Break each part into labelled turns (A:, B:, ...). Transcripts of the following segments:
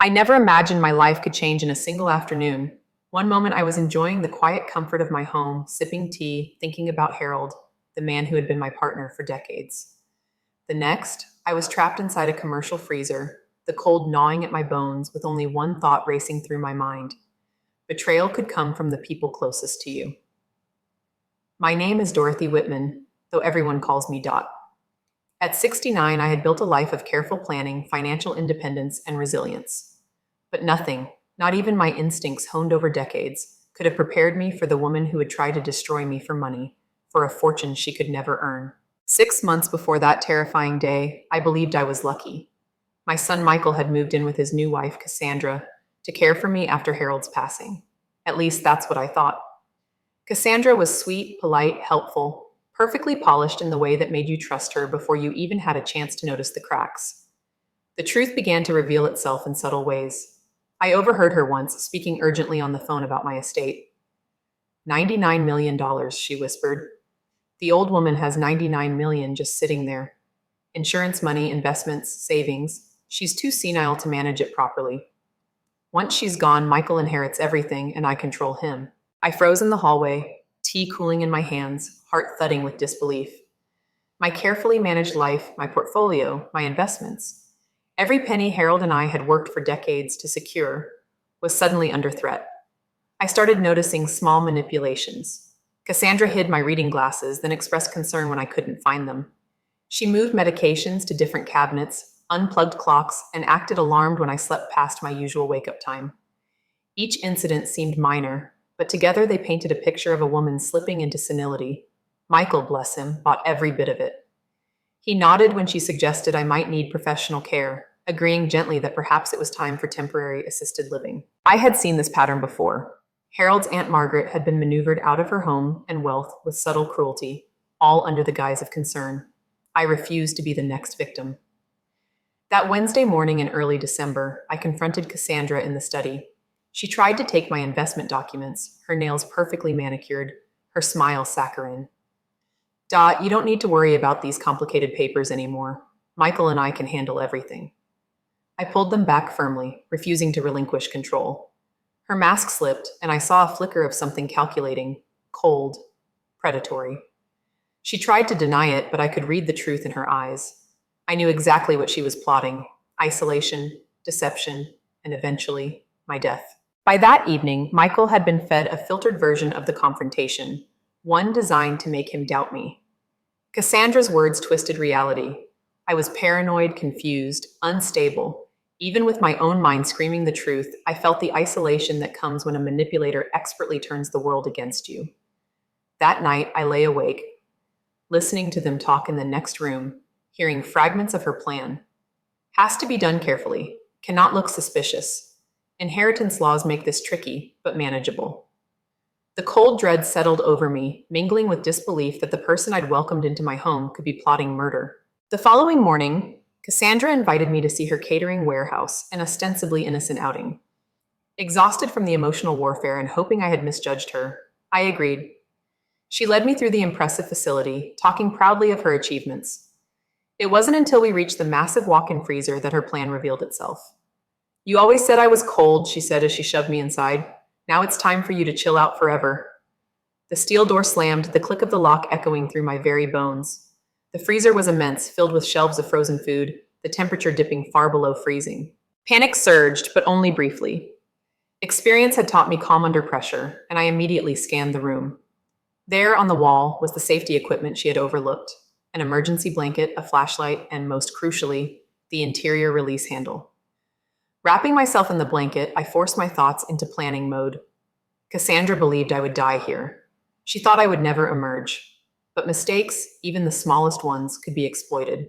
A: I never imagined my life could change in a single afternoon. One moment I was enjoying the quiet comfort of my home, sipping tea, thinking about Harold, the man who had been my partner for decades. The next, I was trapped inside a commercial freezer, the cold gnawing at my bones with only one thought racing through my mind. Betrayal could come from the people closest to you. My name is Dorothy Whitman, though everyone calls me Dot. At 69, I had built a life of careful planning, financial independence, and resilience. But nothing, not even my instincts honed over decades, could have prepared me for the woman who would try to destroy me for money, for a fortune she could never earn. 6 months before that terrifying day, I believed I was lucky. My son Michael had moved in with his new wife, Cassandra, to care for me after Harold's passing. At least that's what I thought. Cassandra was sweet, polite, helpful, perfectly polished in the way that made you trust her before you even had a chance to notice the cracks. The truth began to reveal itself in subtle ways. I overheard her once speaking urgently on the phone about my estate. $99 million, she whispered. The old woman has 99 million just sitting there. Insurance money, investments, savings. She's too senile to manage it properly. Once she's gone, Michael inherits everything and I control him. I froze in the hallway, tea cooling in my hands, heart thudding with disbelief. My carefully managed life, my portfolio, my investments, every penny Harold and I had worked for decades to secure, was suddenly under threat. I started noticing small manipulations. Cassandra hid my reading glasses, then expressed concern when I couldn't find them. She moved medications to different cabinets, unplugged clocks, and acted alarmed when I slept past my usual wake-up time. Each incident seemed minor, but together they painted a picture of a woman slipping into senility. Michael, bless him, bought every bit of it. He nodded when she suggested I might need professional care, agreeing gently that perhaps it was time for temporary assisted living. I had seen this pattern before. Harold's Aunt Margaret had been maneuvered out of her home and wealth with subtle cruelty, all under the guise of concern. I refused to be the next victim. That Wednesday morning in early December, I confronted Cassandra in the study. She tried to take my investment documents, her nails perfectly manicured, her smile saccharine. Dot, you don't need to worry about these complicated papers anymore. Michael and I can handle everything. I pulled them back firmly, refusing to relinquish control. Her mask slipped, and I saw a flicker of something calculating, cold, predatory. She tried to deny it, but I could read the truth in her eyes. I knew exactly what she was plotting: isolation, deception, and eventually, my death. By that evening, Michael had been fed a filtered version of the confrontation, one designed to make him doubt me. Cassandra's words twisted reality. I was paranoid, confused, unstable. Even with my own mind screaming the truth, I felt the isolation that comes when a manipulator expertly turns the world against you. That night, I lay awake, listening to them talk in the next room, hearing fragments of her plan. Has to be done carefully, cannot look suspicious. Inheritance laws make this tricky, but manageable. The cold dread settled over me, mingling with disbelief that the person I'd welcomed into my home could be plotting murder. The following morning, Cassandra invited me to see her catering warehouse, an ostensibly innocent outing. Exhausted from the emotional warfare and hoping I had misjudged her, I agreed. She led me through the impressive facility, talking proudly of her achievements. It wasn't until we reached the massive walk-in freezer that her plan revealed itself. You always said I was cold, she said as she shoved me inside. Now it's time for you to chill out forever. The steel door slammed, the click of the lock echoing through my very bones. The freezer was immense, filled with shelves of frozen food, the temperature dipping far below freezing. Panic surged, but only briefly. Experience had taught me calm under pressure, and I immediately scanned the room. There on the wall was the safety equipment she had overlooked: an emergency blanket, a flashlight, and most crucially, the interior release handle. Wrapping myself in the blanket, I forced my thoughts into planning mode. Cassandra believed I would die here. She thought I would never emerge. But mistakes, even the smallest ones, could be exploited.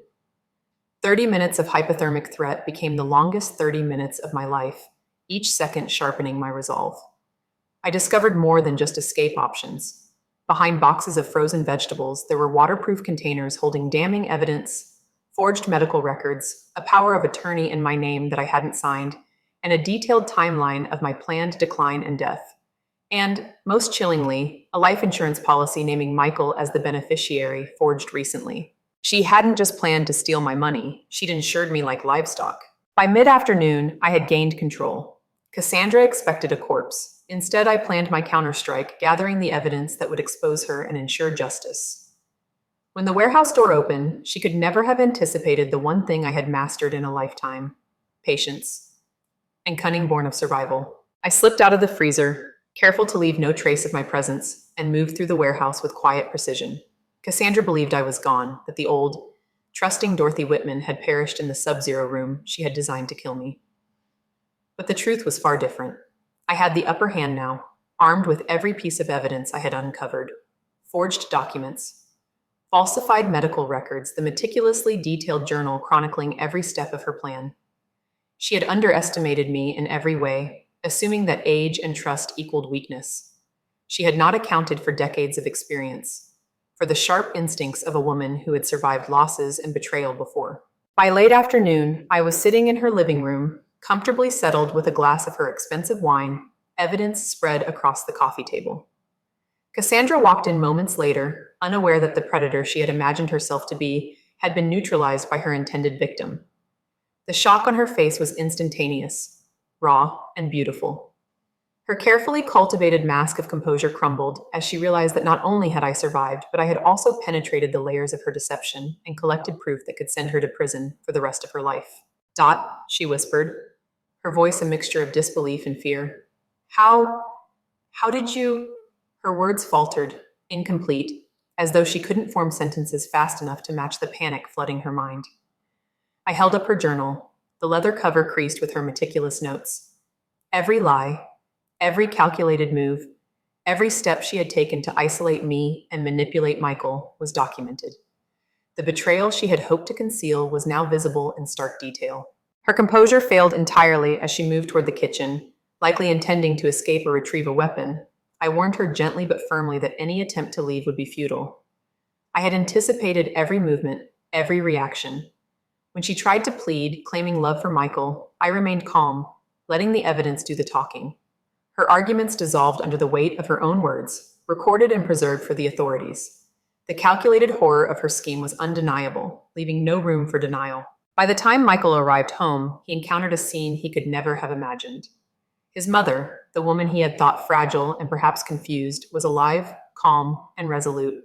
A: 30 minutes of hypothermic threat became the longest 30 minutes of my life, each second sharpening my resolve. I discovered more than just escape options. Behind boxes of frozen vegetables, there were waterproof containers holding damning evidence, forged medical records, a power of attorney in my name that I hadn't signed, and a detailed timeline of my planned decline and death. And, most chillingly, a life insurance policy naming Michael as the beneficiary, forged recently. She hadn't just planned to steal my money, she'd insured me like livestock. By mid-afternoon, I had gained control. Cassandra expected a corpse. Instead, I planned my counterstrike, gathering the evidence that would expose her and ensure justice. When the warehouse door opened, she could never have anticipated the one thing I had mastered in a lifetime: patience and cunning born of survival. I slipped out of the freezer, careful to leave no trace of my presence, and moved through the warehouse with quiet precision. Cassandra believed I was gone, that the old, trusting Dorothy Whitman had perished in the sub-zero room she had designed to kill me. But the truth was far different. I had the upper hand now, armed with every piece of evidence I had uncovered: forged documents, falsified medical records, the meticulously detailed journal chronicling every step of her plan. She had underestimated me in every way, assuming that age and trust equaled weakness. She had not accounted for decades of experience, for the sharp instincts of a woman who had survived losses and betrayal before. By late afternoon, I was sitting in her living room, comfortably settled with a glass of her expensive wine, evidence spread across the coffee table. Cassandra walked in moments later, unaware that the predator she had imagined herself to be had been neutralized by her intended victim. The shock on her face was instantaneous, raw, and beautiful. Her carefully cultivated mask of composure crumbled as she realized that not only had I survived, but I had also penetrated the layers of her deception and collected proof that could send her to prison for the rest of her life. "Dot," she whispered, her voice a mixture of disbelief and fear. How did you?" Her words faltered, incomplete, as though she couldn't form sentences fast enough to match the panic flooding her mind. I held up her journal, the leather cover creased with her meticulous notes. Every lie, every calculated move, every step she had taken to isolate me and manipulate Michael was documented. The betrayal she had hoped to conceal was now visible in stark detail. Her composure failed entirely as she moved toward the kitchen, likely intending to escape or retrieve a weapon. I warned her gently but firmly that any attempt to leave would be futile. I had anticipated every movement, every reaction. When she tried to plead, claiming love for Michael, I remained calm, letting the evidence do the talking. Her arguments dissolved under the weight of her own words, recorded and preserved for the authorities. The calculated horror of her scheme was undeniable, leaving no room for denial. By the time Michael arrived home, he encountered a scene he could never have imagined. His mother, the woman he had thought fragile and perhaps confused, was alive, calm, and resolute.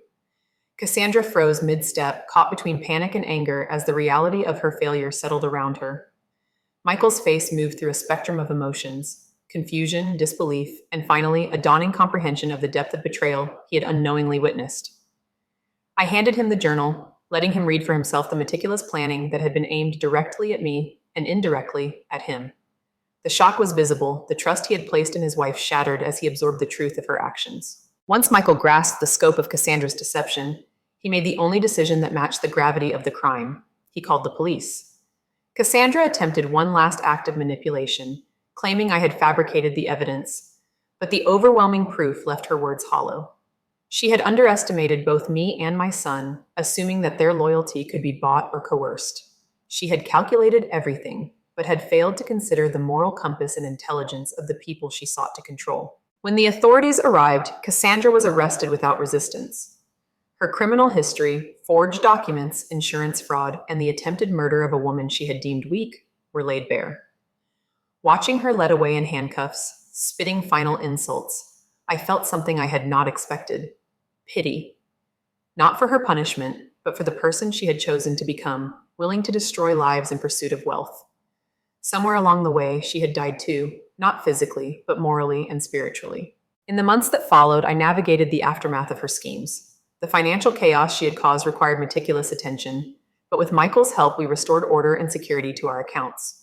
A: Cassandra froze mid-step, caught between panic and anger as the reality of her failure settled around her. Michael's face moved through a spectrum of emotions: confusion, disbelief, and finally a dawning comprehension of the depth of betrayal he had unknowingly witnessed. I handed him the journal, letting him read for himself the meticulous planning that had been aimed directly at me and indirectly at him. The shock was visible, the trust he had placed in his wife shattered as he absorbed the truth of her actions. Once Michael grasped the scope of Cassandra's deception, he made the only decision that matched the gravity of the crime. He called the police. Cassandra attempted one last act of manipulation, claiming I had fabricated the evidence, but the overwhelming proof left her words hollow. She had underestimated both me and my son, assuming that their loyalty could be bought or coerced. She had calculated everything, but had failed to consider the moral compass and intelligence of the people she sought to control. When the authorities arrived, Cassandra was arrested without resistance. Her criminal history, forged documents, insurance fraud, and the attempted murder of a woman she had deemed weak were laid bare. Watching her led away in handcuffs, spitting final insults, I felt something I had not expected: pity. Not for her punishment, but for the person she had chosen to become, willing to destroy lives in pursuit of wealth. Somewhere along the way, she had died too, not physically, but morally and spiritually. In the months that followed, I navigated the aftermath of her schemes. The financial chaos she had caused required meticulous attention, but with Michael's help, we restored order and security to our accounts.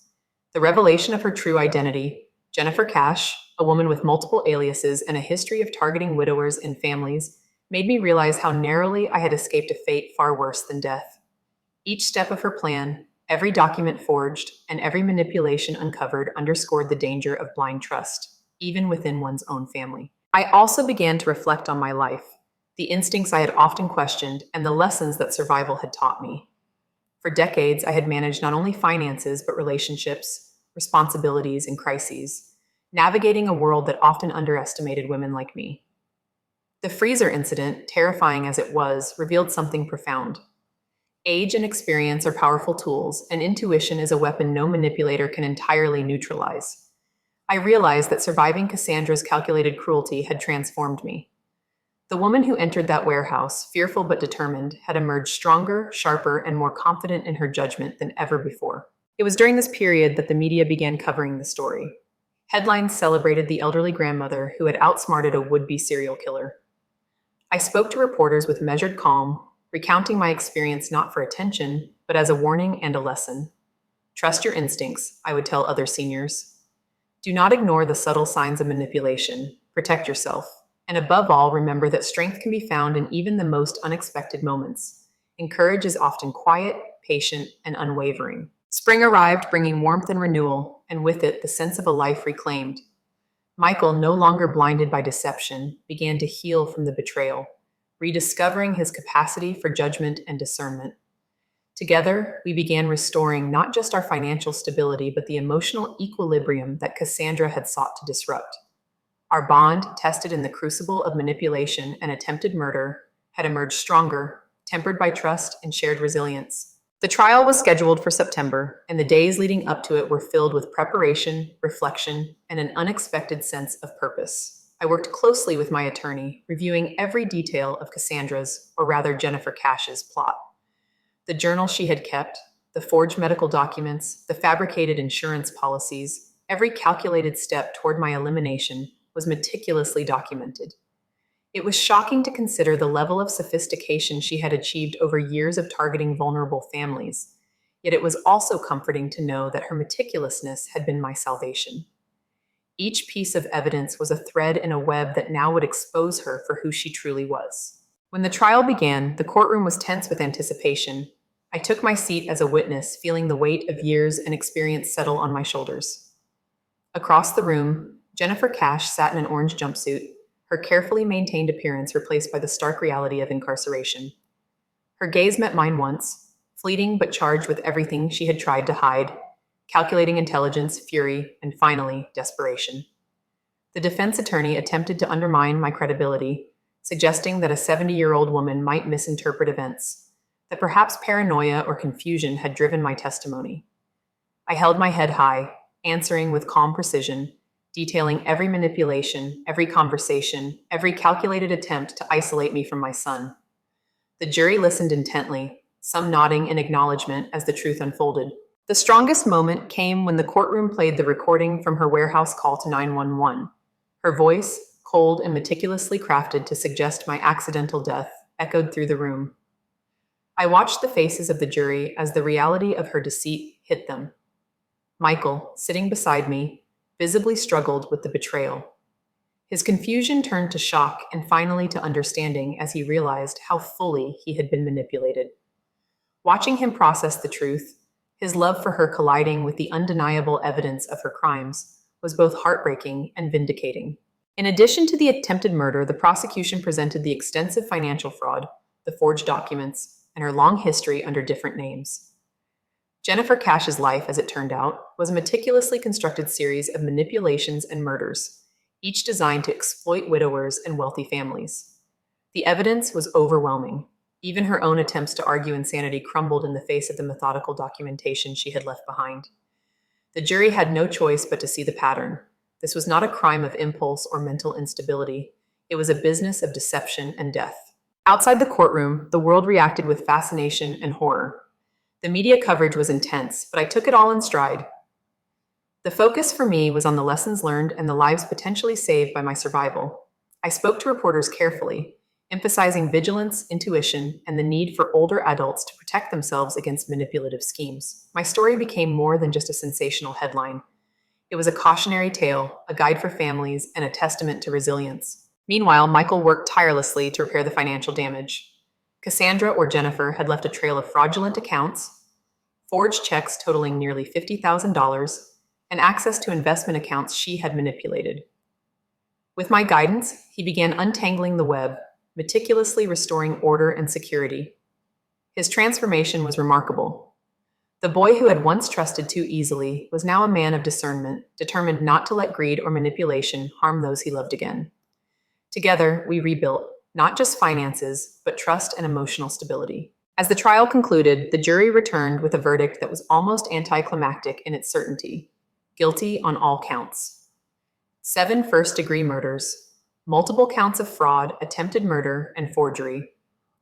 A: The revelation of her true identity, Jennifer Cash, a woman with multiple aliases and a history of targeting widowers and families, made me realize how narrowly I had escaped a fate far worse than death. Each step of her plan, every document forged, and every manipulation uncovered underscored the danger of blind trust, even within one's own family. I also began to reflect on my life, the instincts I had often questioned, and the lessons that survival had taught me. For decades, I had managed not only finances, but relationships, responsibilities, and crises, navigating a world that often underestimated women like me. The freezer incident, terrifying as it was, revealed something profound. Age and experience are powerful tools, and intuition is a weapon no manipulator can entirely neutralize. I realized that surviving Cassandra's calculated cruelty had transformed me. The woman who entered that warehouse, fearful but determined, had emerged stronger, sharper, and more confident in her judgment than ever before. It was during this period that the media began covering the story. Headlines celebrated the elderly grandmother who had outsmarted a would be serial killer. I spoke to reporters with measured calm, recounting my experience not for attention, but as a warning and a lesson. Trust your instincts, I would tell other seniors. Do not ignore the subtle signs of manipulation. Protect yourself. And above all, remember that strength can be found in even the most unexpected moments. And courage is often quiet, patient, and unwavering. Spring arrived, bringing warmth and renewal, and with it the sense of a life reclaimed. Michael, no longer blinded by deception, began to heal from the betrayal, rediscovering his capacity for judgment and discernment. Together, we began restoring not just our financial stability, but the emotional equilibrium that Cassandra had sought to disrupt. Our bond, tested in the crucible of manipulation and attempted murder, had emerged stronger, tempered by trust and shared resilience. The trial was scheduled for September, and the days leading up to it were filled with preparation, reflection, and an unexpected sense of purpose. I worked closely with my attorney, reviewing every detail of Cassandra's, or rather Jennifer Cash's, plot. The journal she had kept, the forged medical documents, the fabricated insurance policies, every calculated step toward my elimination was meticulously documented. It was shocking to consider the level of sophistication she had achieved over years of targeting vulnerable families, yet it was also comforting to know that her meticulousness had been my salvation. Each piece of evidence was a thread in a web that now would expose her for who she truly was. When the trial began, the courtroom was tense with anticipation. I took my seat as a witness, feeling the weight of years and experience settle on my shoulders. Across the room, Jennifer Cash sat in an orange jumpsuit, her carefully maintained appearance replaced by the stark reality of incarceration. Her gaze met mine once, fleeting but charged with everything she had tried to hide, calculating intelligence, fury, and finally, desperation. The defense attorney attempted to undermine my credibility, suggesting that a 70-year-old woman might misinterpret events, that perhaps paranoia or confusion had driven my testimony. I held my head high, answering with calm precision, detailing every manipulation, every conversation, every calculated attempt to isolate me from my son. The jury listened intently, some nodding in acknowledgement as the truth unfolded. The strongest moment came when the courtroom played the recording from her warehouse call to 911. Her voice, cold and meticulously crafted to suggest my accidental death, echoed through the room. I watched the faces of the jury as the reality of her deceit hit them. Michael, sitting beside me, visibly struggled with the betrayal. His confusion turned to shock and finally to understanding as he realized how fully he had been manipulated. Watching him process the truth, his love for her colliding with the undeniable evidence of her crimes, was both heartbreaking and vindicating. In addition to the attempted murder, the prosecution presented the extensive financial fraud, the forged documents, and her long history under different names. Jennifer Cash's life, as it turned out, was a meticulously constructed series of manipulations and murders, each designed to exploit widowers and wealthy families. The evidence was overwhelming. Even her own attempts to argue insanity crumbled in the face of the methodical documentation she had left behind. The jury had no choice but to see the pattern. This was not a crime of impulse or mental instability. It was a business of deception and death. Outside the courtroom, the world reacted with fascination and horror. The media coverage was intense, but I took it all in stride. The focus for me was on the lessons learned and the lives potentially saved by my survival. I spoke to reporters carefully, emphasizing vigilance, intuition, and the need for older adults to protect themselves against manipulative schemes. My story became more than just a sensational headline. It was a cautionary tale, a guide for families, and a testament to resilience. Meanwhile, Michael worked tirelessly to repair the financial damage. Cassandra, or Jennifer, had left a trail of fraudulent accounts, forged checks totaling nearly $50,000, and access to investment accounts she had manipulated. With my guidance, he began untangling the web, meticulously restoring order and security. His transformation was remarkable. The boy who had once trusted too easily was now a man of discernment, determined not to let greed or manipulation harm those he loved again. Together, we rebuilt not just finances, but trust and emotional stability. As the trial concluded, the jury returned with a verdict that was almost anticlimactic in its certainty: guilty on all counts. 7 first-degree murders, multiple counts of fraud, attempted murder, and forgery.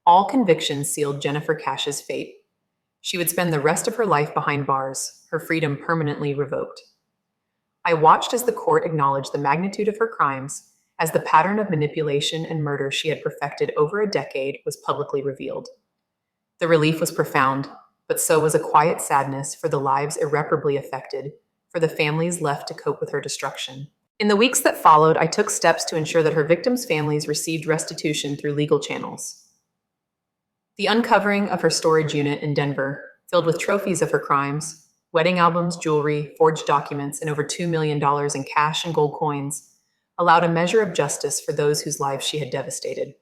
A: All convictions sealed Jennifer Cash's fate. She would spend the rest of her life behind bars, her freedom permanently revoked. I watched as the court acknowledged the magnitude of her crimes, as the pattern of manipulation and murder she had perfected over a decade was publicly revealed. The relief was profound, but so was a quiet sadness for the lives irreparably affected, for the families left to cope with her destruction. In the weeks that followed, I took steps to ensure that her victims' families received restitution through legal channels. The uncovering of her storage unit in Denver, filled with trophies of her crimes, wedding albums, jewelry, forged documents, and over $2 million in cash and gold coins, allowed a measure of justice for those whose lives she had devastated.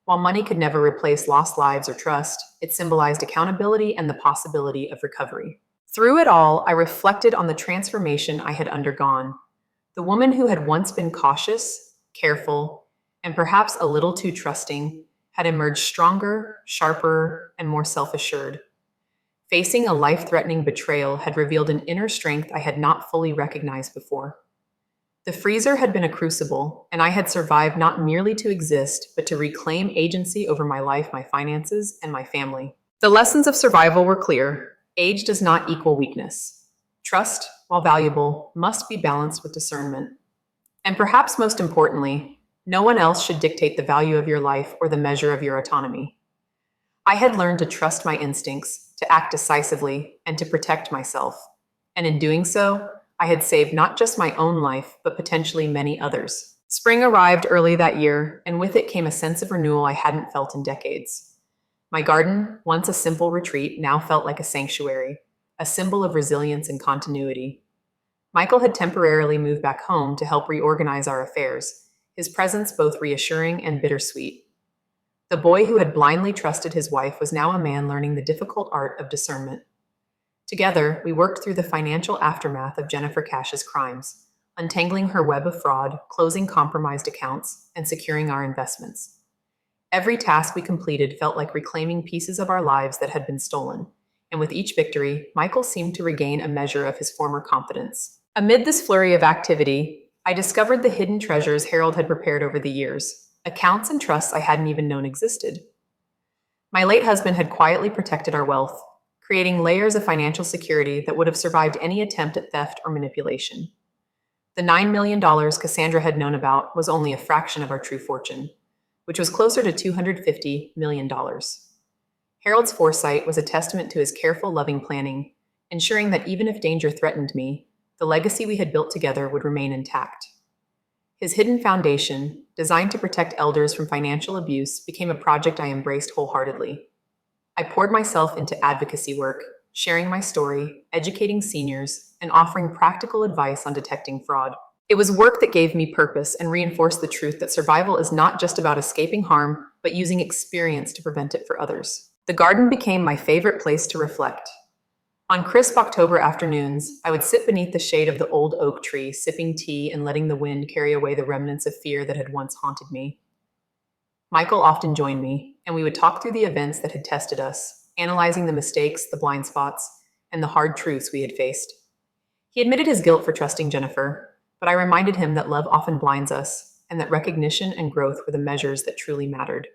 A: While money could never replace lost lives or trust, it symbolized accountability and the possibility of recovery. Through it all, I reflected on the transformation I had undergone. The woman who had once been cautious, careful, and perhaps a little too trusting had emerged stronger, sharper, and more self-assured. Facing a life-threatening betrayal had revealed an inner strength I had not fully recognized before. The freezer had been a crucible, and I had survived not merely to exist, but to reclaim agency over my life, my finances, and my family. The lessons of survival were clear. Age does not equal weakness. Trust, while valuable, must be balanced with discernment. And perhaps most importantly, no one else should dictate the value of your life or the measure of your autonomy. I had learned to trust my instincts, to act decisively, and to protect myself. And in doing so, I had saved not just my own life, but potentially many others. Spring arrived early that year, and with it came a sense of renewal I hadn't felt in decades. My garden, once a simple retreat, now felt like a sanctuary, a symbol of resilience and continuity. Michael had temporarily moved back home to help reorganize our affairs, his presence both reassuring and bittersweet. The boy who had blindly trusted his wife was now a man learning the difficult art of discernment. Together, we worked through the financial aftermath of Jennifer Cash's crimes, untangling her web of fraud, closing compromised accounts, and securing our investments. Every task we completed felt like reclaiming pieces of our lives that had been stolen, and with each victory, Michael seemed to regain a measure of his former confidence. Amid this flurry of activity, I discovered the hidden treasures Harold had prepared over the years, accounts and trusts I hadn't even known existed. My late husband had quietly protected our wealth, creating layers of financial security that would have survived any attempt at theft or manipulation. The $9 million Cassandra had known about was only a fraction of our true fortune, which was closer to $250 million. Harold's foresight was a testament to his careful, loving planning, ensuring that even if danger threatened me, the legacy we had built together would remain intact. His hidden foundation, designed to protect elders from financial abuse, became a project I embraced wholeheartedly. I poured myself into advocacy work, sharing my story, educating seniors, and offering practical advice on detecting fraud. It was work that gave me purpose and reinforced the truth that survival is not just about escaping harm, but using experience to prevent it for others. The garden became my favorite place to reflect. On crisp October afternoons, I would sit beneath the shade of the old oak tree, sipping tea and letting the wind carry away the remnants of fear that had once haunted me. Michael often joined me, and we would talk through the events that had tested us, analyzing the mistakes, the blind spots, and the hard truths we had faced. He admitted his guilt for trusting Jennifer, but I reminded him that love often blinds us, and that recognition and growth were the measures that truly mattered.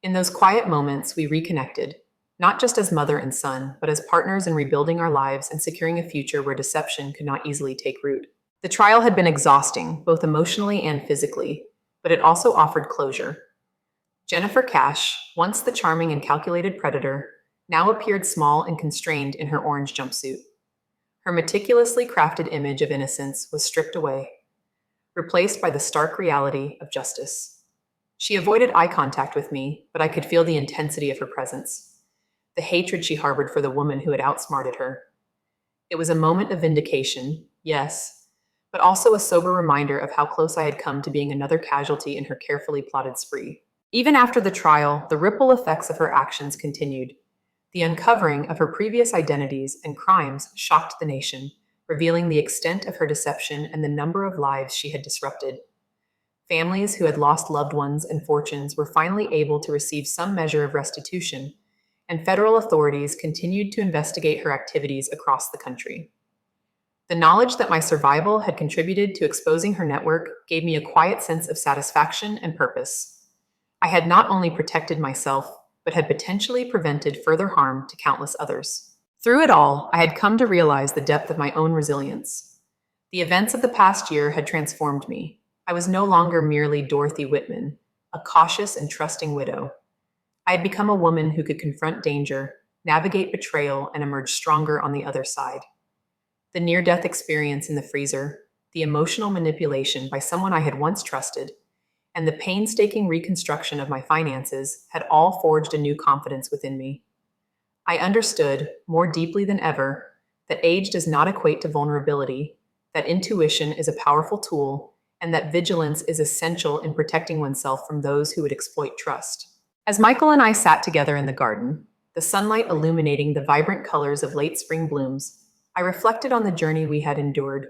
A: In those quiet moments, we reconnected, not just as mother and son, but as partners in rebuilding our lives and securing a future where deception could not easily take root. The trial had been exhausting, both emotionally and physically, but it also offered closure. Jennifer Cash, once the charming and calculated predator, now appeared small and constrained in her orange jumpsuit. Her meticulously crafted image of innocence was stripped away, replaced by the stark reality of justice. She avoided eye contact with me, but I could feel the intensity of her presence, the hatred she harbored for the woman who had outsmarted her. It was a moment of vindication, yes, but also a sober reminder of how close I had come to being another casualty in her carefully plotted spree. Even after the trial, the ripple effects of her actions continued. The uncovering of her previous identities and crimes shocked the nation, revealing the extent of her deception and the number of lives she had disrupted. Families who had lost loved ones and fortunes were finally able to receive some measure of restitution, and federal authorities continued to investigate her activities across the country. The knowledge that my survival had contributed to exposing her network gave me a quiet sense of satisfaction and purpose. I had not only protected myself, but had potentially prevented further harm to countless others. Through it all, I had come to realize the depth of my own resilience. The events of the past year had transformed me. I was no longer merely Dorothy Whitman, a cautious and trusting widow. I had become a woman who could confront danger, navigate betrayal, and emerge stronger on the other side. The near death experience in the freezer, the emotional manipulation by someone I had once trusted, and the painstaking reconstruction of my finances had all forged a new confidence within me. I understood, more deeply than ever, that age does not equate to vulnerability, that intuition is a powerful tool, and that vigilance is essential in protecting oneself from those who would exploit trust. As Michael and I sat together in the garden, the sunlight illuminating the vibrant colors of late spring blooms, I reflected on the journey we had endured.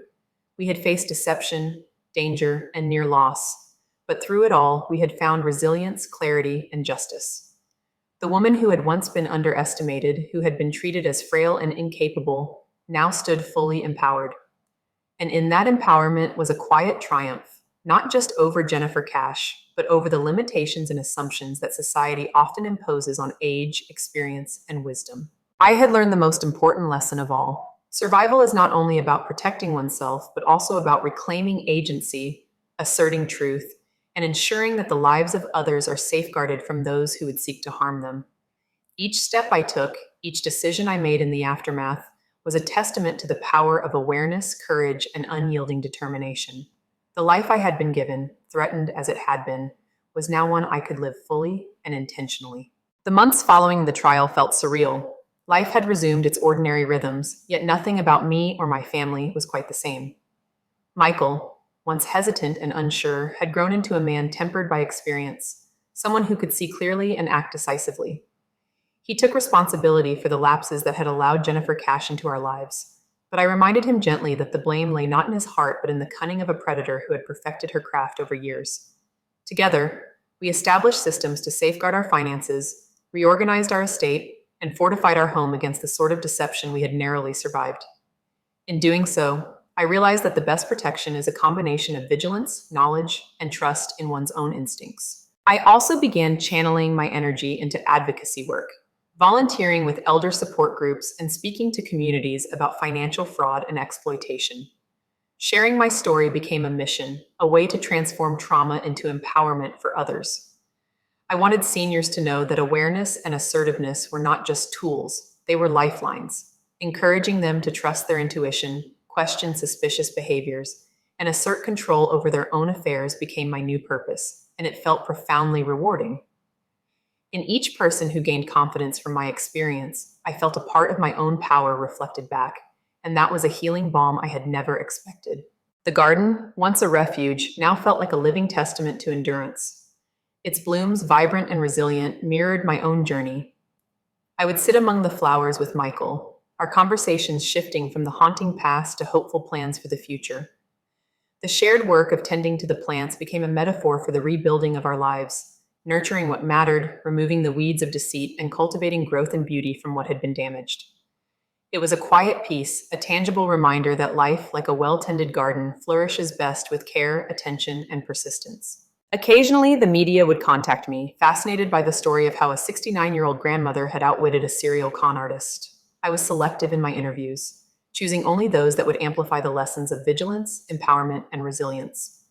A: We had faced deception, danger, and near loss, but through it all, we had found resilience, clarity, and justice. The woman who had once been underestimated, who had been treated as frail and incapable, now stood fully empowered. And in that empowerment was a quiet triumph, not just over Jennifer Cash, but over the limitations and assumptions that society often imposes on age, experience, and wisdom. I had learned the most important lesson of all. Survival is not only about protecting oneself, but also about reclaiming agency, asserting truth, and ensuring that the lives of others are safeguarded from those who would seek to harm them. Each step I took, each decision I made in the aftermath, was a testament to the power of awareness, courage, and unyielding determination. The life I had been given, threatened as it had been, was now one I could live fully and intentionally. The months following the trial felt surreal. Life had resumed its ordinary rhythms, yet nothing about me or my family was quite the same. Michael, once hesitant and unsure, had grown into a man tempered by experience, someone who could see clearly and act decisively. He took responsibility for the lapses that had allowed Jennifer Cash into our lives, but I reminded him gently that the blame lay not in his heart but in the cunning of a predator who had perfected her craft over years. Together, we established systems to safeguard our finances, reorganized our estate, and fortified our home against the sort of deception we had narrowly survived. In doing so, I realized that the best protection is a combination of vigilance, knowledge, and trust in one's own instincts. I also began channeling my energy into advocacy work, volunteering with elder support groups and speaking to communities about financial fraud and exploitation. Sharing my story became a mission, a way to transform trauma into empowerment for others. I wanted seniors to know that awareness and assertiveness were not just tools, they were lifelines, encouraging them to trust their intuition, question suspicious behaviors, and assert control over their own affairs became my new purpose, and it felt profoundly rewarding. In each person who gained confidence from my experience, I felt a part of my own power reflected back, and that was a healing balm I had never expected. The garden, once a refuge, now felt like a living testament to endurance. Its blooms, vibrant and resilient, mirrored my own journey. I would sit among the flowers with Michael, our conversations shifting from the haunting past to hopeful plans for the future. The shared work of tending to the plants became a metaphor for the rebuilding of our lives, nurturing what mattered, removing the weeds of deceit, and cultivating growth and beauty from what had been damaged. It was a quiet peace, a tangible reminder that life, like a well-tended garden, flourishes best with care, attention, and persistence. Occasionally, the media would contact me, fascinated by the story of how a 69-year-old grandmother had outwitted a serial con artist. I was selective in my interviews, choosing only those that would amplify the lessons of vigilance, empowerment, and resilience.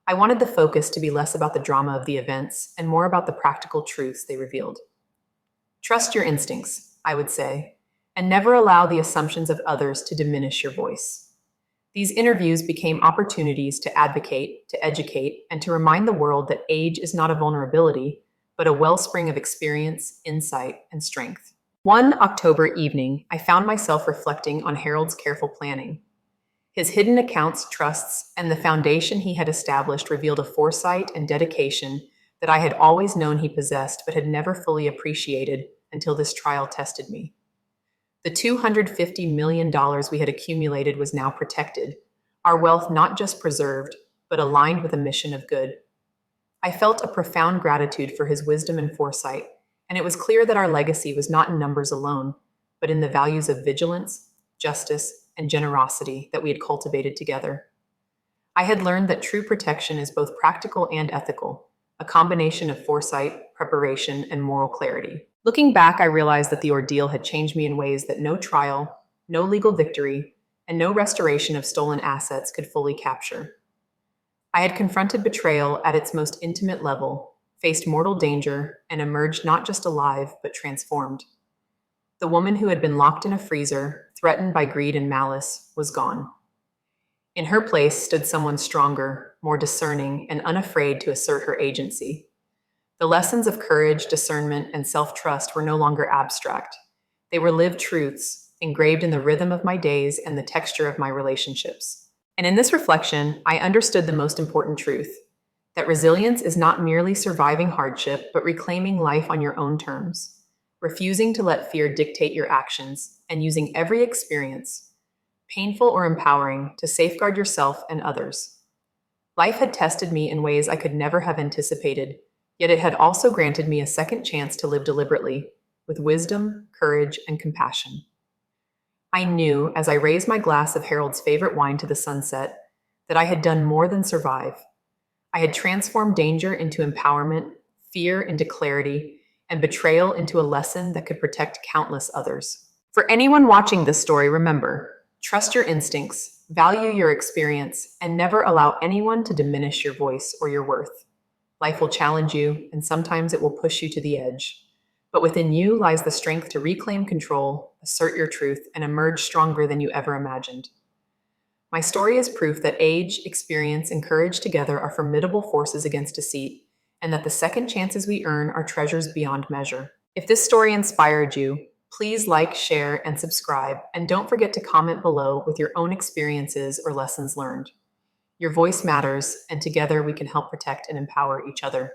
A: I wanted the focus to be less about the drama of the events and more about the practical truths they revealed. Trust your instincts, I would say, and never allow the assumptions of others to diminish your voice. These interviews became opportunities to advocate, to educate, and to remind the world that age is not a vulnerability, but a wellspring of experience, insight, and strength. One October evening, I found myself reflecting on Harold's careful planning. His hidden accounts, trusts, and the foundation he had established revealed a foresight and dedication that I had always known he possessed but had never fully appreciated until this trial tested me. The $250 million we had accumulated was now protected, our wealth not just preserved, but aligned with a mission of good. I felt a profound gratitude for his wisdom and foresight, And it was clear that our legacy was not in numbers alone, but in the values of vigilance, justice, and generosity that we had cultivated together. I had learned that true protection is both practical and ethical, a combination of foresight, preparation, and moral clarity. Looking back, I realized that the ordeal had changed me in ways that no trial, no legal victory, and no restoration of stolen assets could fully capture. I had confronted betrayal at its most intimate level, faced mortal danger, and emerged not just alive, but transformed. The woman who had been locked in a freezer, threatened by greed and malice, was gone. In her place stood someone stronger, more discerning, and unafraid to assert her agency. The lessons of courage, discernment, and self trust were no longer abstract. They were lived truths, engraved in the rhythm of my days and the texture of my relationships. And in this reflection, I understood the most important truth that resilience is not merely surviving hardship, but reclaiming life on your own terms, refusing to let fear dictate your actions, and using every experience, painful or empowering, to safeguard yourself and others. Life had tested me in ways I could never have anticipated, yet it had also granted me a second chance to live deliberately, with wisdom, courage, and compassion. I knew, as I raised my glass of Harold's favorite wine to the sunset, that I had done more than survive. I had transformed danger into empowerment, fear into clarity, and betrayal into a lesson that could protect countless others. For anyone watching this story, remember, trust your instincts, value your experience, and never allow anyone to diminish your voice or your worth. Life will challenge you, and sometimes it will push you to the edge. But within you lies the strength to reclaim control, assert your truth, and emerge stronger than you ever imagined. My story is proof that age, experience, and courage together are formidable forces against deceit, and that the second chances we earn are treasures beyond measure. If this story inspired you, please like, share, and subscribe, and don't forget to comment below with your own experiences or lessons learned. Your voice matters, and together we can help protect and empower each other.